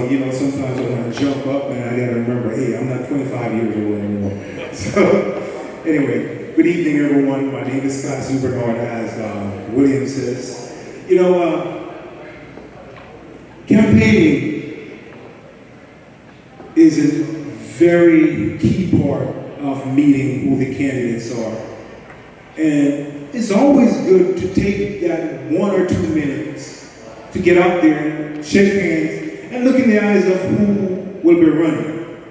you know, sometimes I want to jump up and I got to remember, hey, I'm not 25 years old anymore. So, anyway, good evening, everyone. My name is Claston Bernard, as William says. You know, campaigning is a very key part of meeting who the candidates are. And it's always good to take that 1 or 2 minutes to get out there, shake hands, and look in the eyes of who will be running.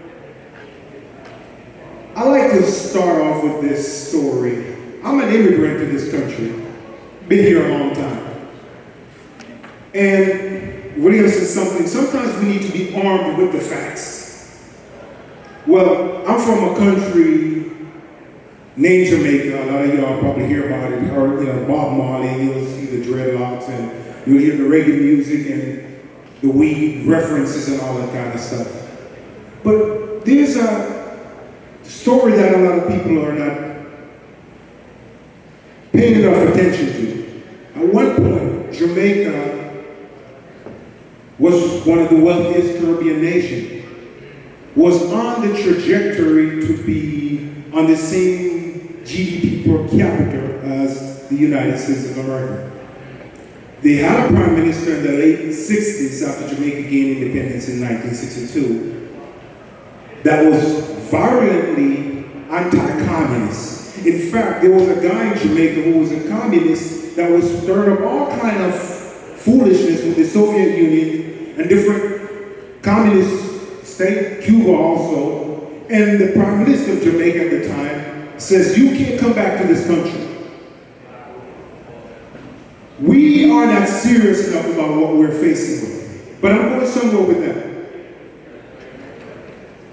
I like to start off with this story. I'm an immigrant to this country, been here a long time. And William said something, sometimes we need to be armed with the facts. Well, I'm from a country named Jamaica. A lot of y'all probably hear about it, or you know, Bob Marley, you'll see the dreadlocks and you'll hear the reggae music and the weed references and all that kind of stuff. But there's a story that a lot of people are not paying enough attention to. At one point, Jamaica was one of the wealthiest Caribbean nations, was on the trajectory to be on the same GDP per capita as the United States of America. They had a prime minister in the late 60s after Jamaica gained independence in 1962 that was violently anti-communist. In fact, there was a guy in Jamaica who was a communist that was stirring up all kind of foolishness with the Soviet Union and different communist states, Cuba also, and the prime minister of Jamaica at the time says, you can't come back to this country. We are not serious enough about what we're facing with. But I'm going somewhere with that.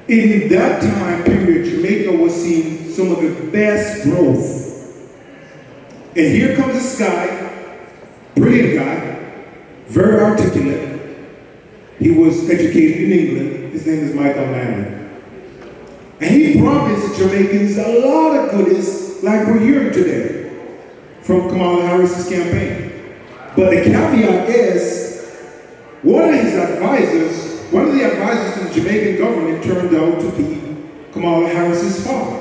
In that time period, Jamaica was seeing some of the best growth. And here comes this guy, brilliant guy, very articulate. He was educated in England. His name is Michael Manley. And he promised Jamaicans a lot of goodies like we're hearing today from Kamala Harris's campaign. But the caveat is, one of the advisors to the Jamaican government turned out to be Kamala Harris's father.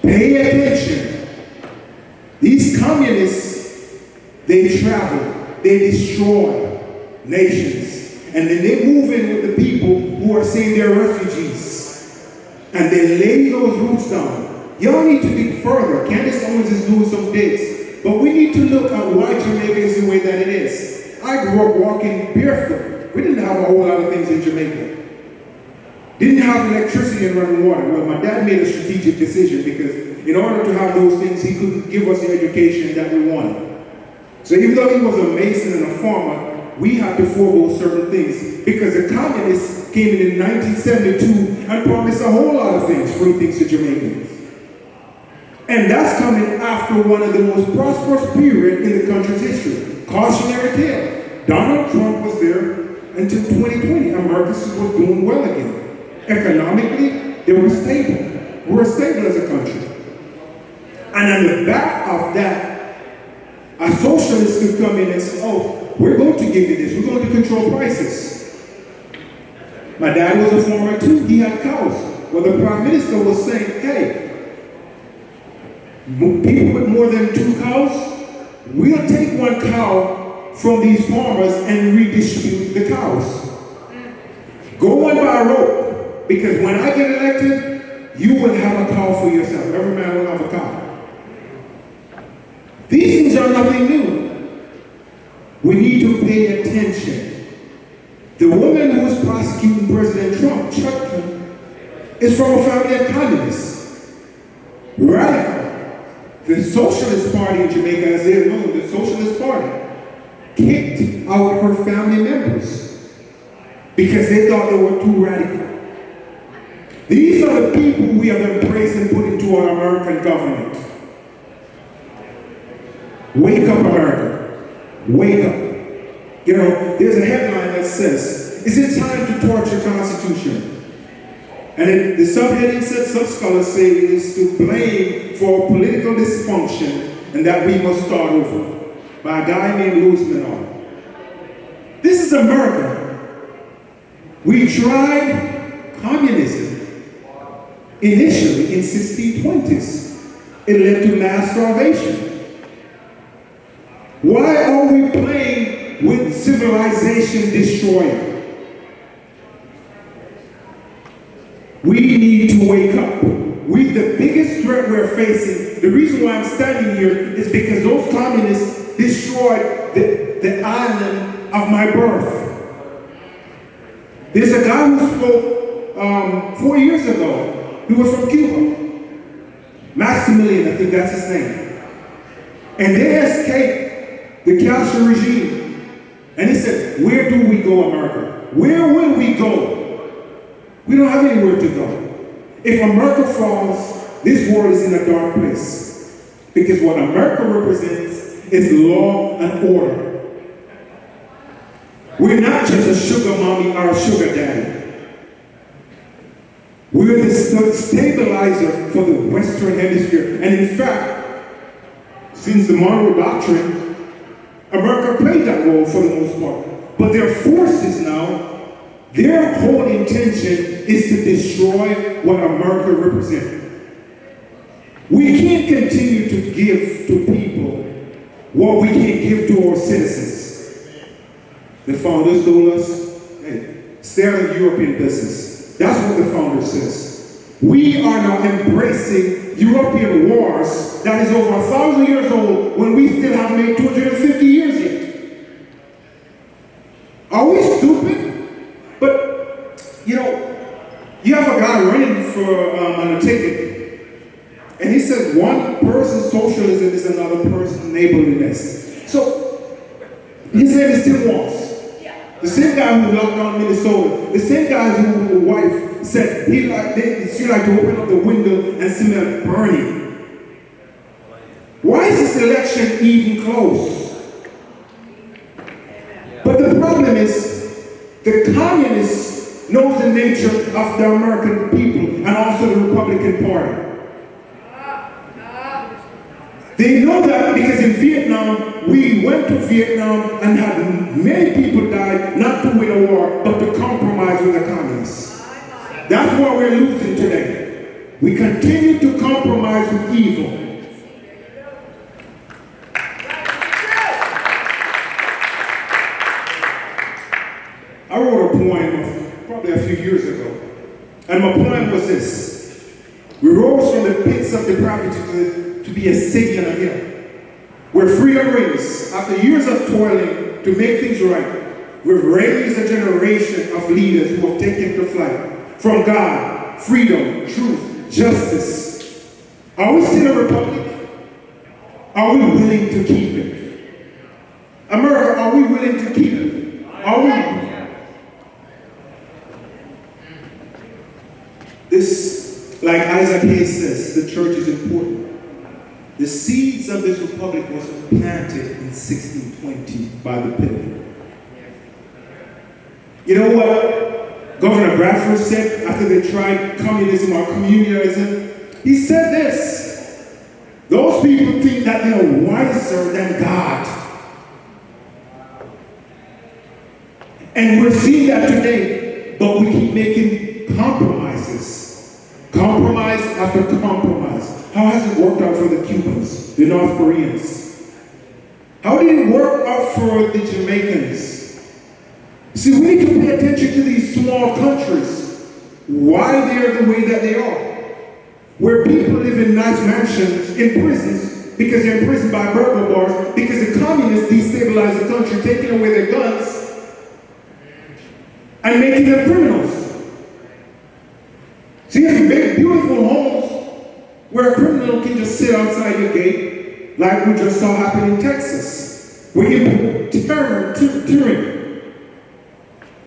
Pay attention. These communists, they travel, they destroy nations, and then they move in with the people who are saying they're refugees. And they lay those roots down. Y'all need to dig further. Candace Owens is doing some dates. But we need to look at why Jamaica is the way that it is. I grew up walking barefoot. We didn't have a whole lot of things in Jamaica. Didn't have electricity and running water. Well, my dad made a strategic decision because in order to have those things, he couldn't give us the education that we wanted. So even though he was a mason and a farmer, we had to forego certain things because the communists came in 1972 and promised a whole lot of things, free things to Jamaicans. And that's coming after one of the most prosperous periods in the country's history. Cautionary tale. Donald Trump was there until 2020. America was doing well again. Economically, they were stable. We were stable as a country. And on the back of that, a socialist could come in and say, oh, we're going to give you this. We're going to control prices. My dad was a farmer too. He had cows. Well, the prime minister was saying, hey, people with more than 2 cows, we'll take 1 cow from these farmers and redistribute the cows. Go on by a rope, because when I get elected, you will have a cow for yourself. Every man will have a cow. These things are nothing new. We need to pay attention. The woman who is prosecuting President Trump, Chucky, is from a family of communists. Radical. The Socialist Party in Jamaica, as they're known, the Socialist Party, kicked out her family members because they thought they were too radical. These are the people we have embraced and put into our American government. Wake up, America. Wake up. You know, there's a headline that says, is it time to torch the Constitution? And the subheading said, some scholars say it is to blame for political dysfunction and that we must start over, by a guy named Louisiana. This is America. We tried communism initially in 1620s. It led to mass starvation. Why are we playing with civilization destroyer? We need to wake up. The biggest threat we're facing, the reason why I'm standing here is because those communists destroyed the island of my birth. There's a guy who spoke 4 years ago. He was from Cuba. Maximilian, I think that's his name. And they escaped the Castro regime. And he said, where do we go, America? Where will we go? We don't have anywhere to go. If America falls, this world is in a dark place. Because what America represents is law and order. We're not just a sugar mommy or a sugar daddy. We're the stabilizer for the Western Hemisphere. And in fact, since the Monroe Doctrine, America played that role for the most part. But their forces now, their whole intention is to destroy what America represents. We can't continue to give to people what we can't give to our citizens. The founders told us, hey, stay out of European business. That's what the founder says. We are now embracing European wars that is over 1,000 years old when we still haven't made 250 years yet. Are we stupid? But, you know, you have a guy running for on a ticket, and he says one person's socialism is another person's neighborliness. So, his name is Tim Walz. The same guy who locked down Minnesota, the same guy whose wife said she liked to open up the window and smell burning. Why is this election even close? But the problem is, the communists knows the nature of the American people and also the Republican Party. They know that because in Vietnam, we went to Vietnam and had many people die, not to win a war, but to compromise with the communists. That's what we're losing today. We continue to compromise with evil. I wrote a poem probably a few years ago, and my poem was this: we rose from the pits of depravity to be a city on a hill, where freedom reigns. After years of toiling to make things right, we've raised a generation of leaders who have taken to flight from God, freedom, truth, justice. Are we still a republic? Are we willing to keep it? America, are we willing to keep it? Are we? This, like Isaac Hayes says, the church is important. The seeds of this republic was planted in 1620 by the people. You know what Governor Bradford said after they tried communism or communalism? He said this: those people think that they're wiser than God. And we're seeing that today, but we keep making compromises. Compromise after compromise. How has it worked out for the Cubans, the North Koreans? How did it work out for the Jamaicans? See, we need to pay attention to these small countries, why they're the way that they are. Where people live in nice mansions, in prisons, because they're imprisoned by burglar bars, because the communists destabilize the country, taking away their guns, and making them criminals. See, you can make beautiful homes where a criminal can just sit outside your gate, like we just saw happen in Texas, where you terror, tyranny.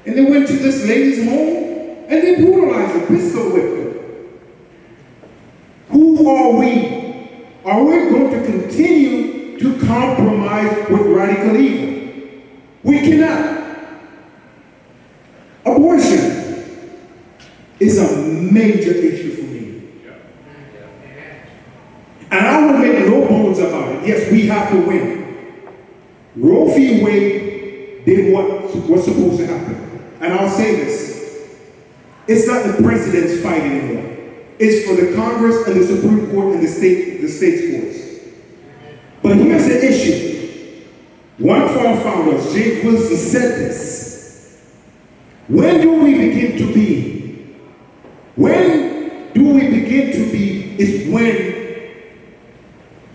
And they went to this lady's home, and they brutalized her, pistol whipped her. Who are we? Are we going to continue to compromise with radical evil? We cannot. Abortion is a major issue for me. And I will make no bones about it. Yes, we have to win. Roe v. Wade did what was supposed to happen. And I'll say this: it's not the president's fight anymore. It's for the Congress and the Supreme Court and the state's courts. But here's the issue. One of our founders, James Wilson, said this. When do we begin to be? When do we begin to be is when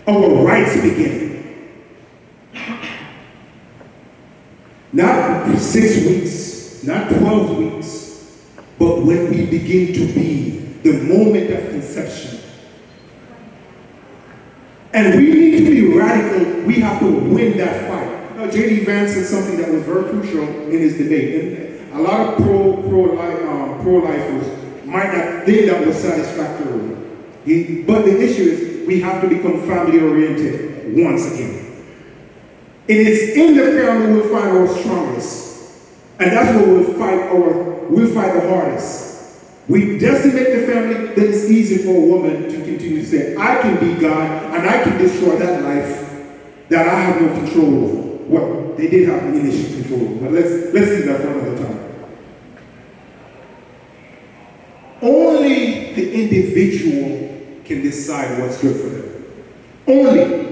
our rights begin. Not 6 weeks, not 12 weeks, but when we begin to be, the moment of conception. And we need to be radical. We have to win that fight. Now, J.D. Vance said something that was very crucial in his debate. And a lot of pro-lifers might not think that was satisfactory. But the issue is we have to become family oriented once again. It is in the family we'll find our strongest. And that's where we'll fight the hardest. We decimate the family, then it's easy for a woman to continue to say, I can be God and I can destroy that life that I have no control over. Well, they did have the initial control over, but let's leave that for another time. Only the individual can decide what's good for them. Only.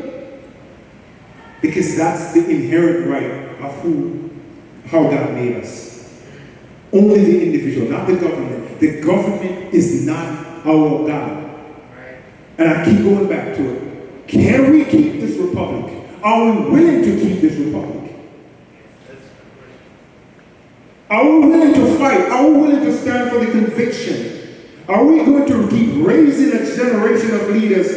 Because that's the inherent right of how God made us. Only the individual, not the government. The government is not our God. And I keep going back to it. Can we keep this republic? Are we willing to keep this republic? Are we willing to fight? Are we willing to stand for the conviction? Are we going to keep raising a generation of leaders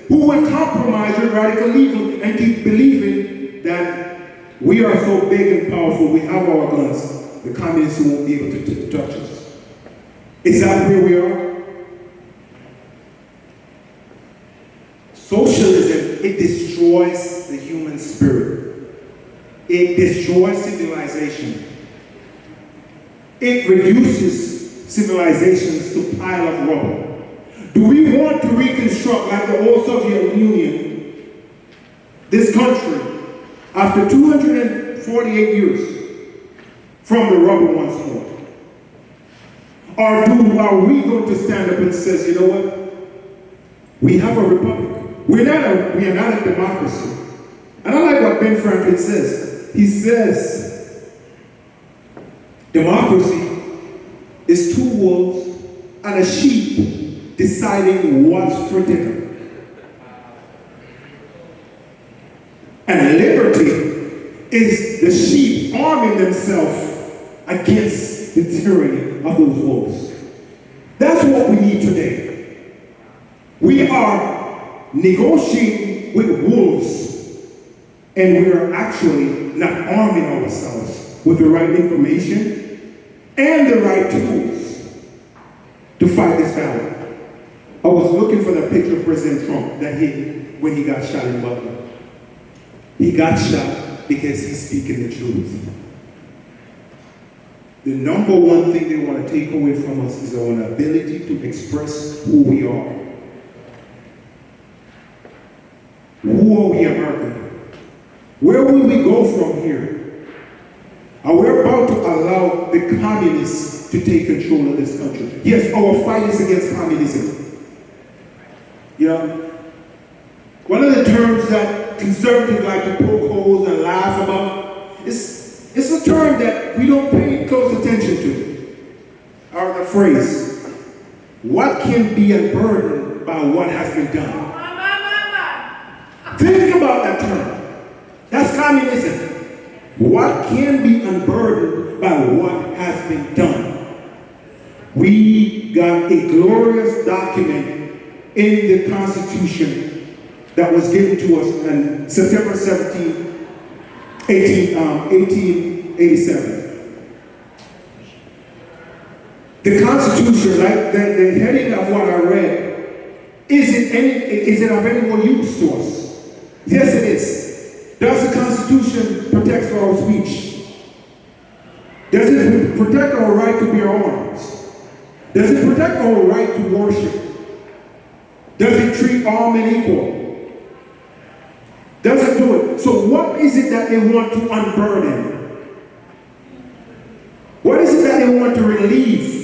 who will compromise with radical evil and keep believing that we are so big and powerful, we have our guns? The communists won't be able to touch us. Is that where we are? Socialism, it destroys the human spirit. It destroys civilization. It reduces civilizations to pile of rubble. Do we want to reconstruct like the old Soviet Union, this country, after 248 years? From the rubble once more? Or are we going to stand up and say, you know what? We have a republic. We are not a democracy. And I like what Ben Franklin says. He says, democracy is 2 wolves and a sheep deciding what's for dinner. And liberty is the sheep arming themselves against the tyranny of those wolves. That's what we need today. We are negotiating with wolves, and we are actually not arming ourselves with the right information and the right tools to fight this battle. I was looking for the picture of President Trump that when he got shot in Butler. He got shot because he's speaking the truth. The number one thing they want to take away from us is our ability to express who we are. Who are we, America? Where will we go from here? Are we about to allow the communists to take control of this country? Yes, our fight is against communism. You know, one of the terms that conservatives like to poke holes and laugh about is it's a term that we don't pay close attention to. Or the phrase, what can be unburdened by what has been done? Think about that term. That's communism. What can be unburdened by what has been done? We got a glorious document in the Constitution that was given to us on September 17, 1887. The Constitution, like the heading of what I read, is it of any more use to us? Yes, it is. Does the Constitution protect our speech? Does it protect our right to bear arms? Does it protect our right to worship? Does it treat all men equal? Does it do it? So what is it that they want to unburden? What is it that they want to relieve?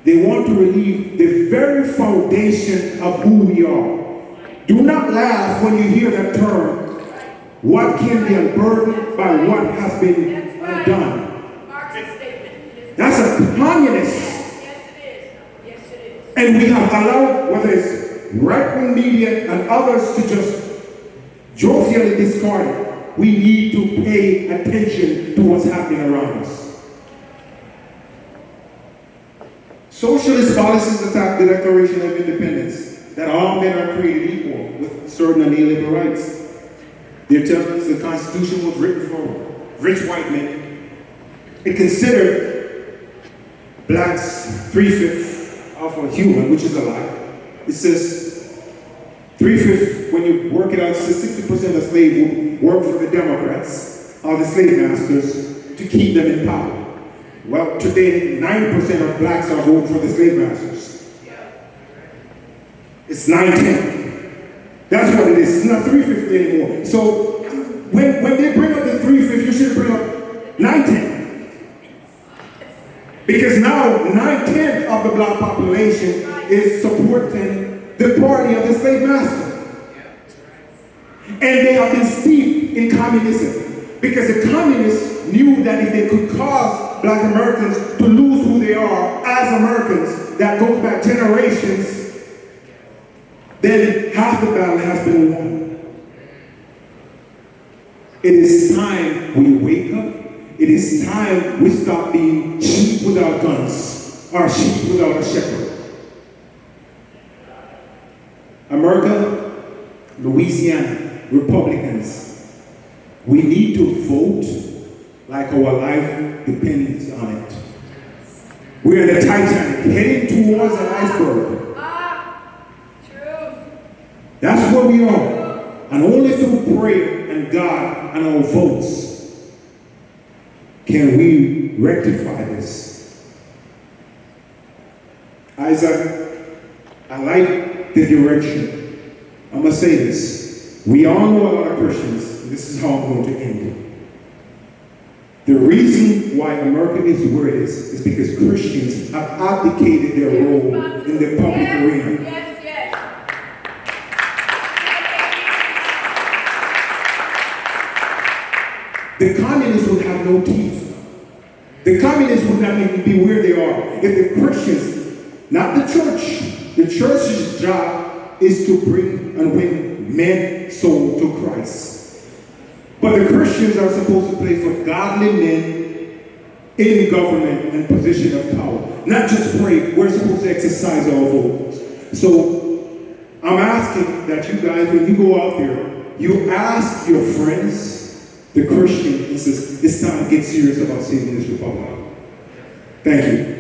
They want to relieve the very foundation of who we are. Do not laugh when you hear that term. What can be unburdened by what has been done? That's a communist. Yes, it is. Yes, it is. And we have allowed, whether it's right-wing media and others, to just jovially discard it. We need to pay attention to what's happening around us. Socialist policies attack the Declaration of Independence, that all men are created equal with certain inalienable rights. They tell us the Constitution was written for rich white men. It considered blacks 3/5 of a human, which is a lie. It says 3/5, when you work it out, it says 60% of slaves would work for the Democrats or the slave masters to keep them in power. Well, today, 9% of blacks are voting for the slave masters. It's 9-10. That's what it is. It's not 3/5 anymore. So when they bring up the 3/5, you should bring up 9-10. Because now 9/10 of the black population is supporting the party of the slave master. And they have been steeped in communism. Because the communists knew that if they could cause black Americans to lose who they are as Americans, that goes back generations, then half the battle has been won. It is time we wake up. It is time we stop being sheep without guns, or sheep without a shepherd. America, Louisiana, Republicans, we need to vote like our life depends on it. We're in the Titanic, heading towards an iceberg. That's where we are. And only through prayer and God and our votes can we rectify this. Isaac, I like the direction. I'm going to say this. We all know a lot of Christians. This is how I'm going to end it. The reason why America is where it is because Christians have abdicated their role in the public arena. The communists would have no teeth. The communists would not even be where they are if the Christians, not the church's job is to bring and win men soul to Christ. But the Christians are supposed to play for godly men in government and position of power. Not just pray, we're supposed to exercise our votes. So I'm asking that you guys, when you go out there, you ask your friends, the Christian, and says, it's time to get serious about saving this republic. Thank you.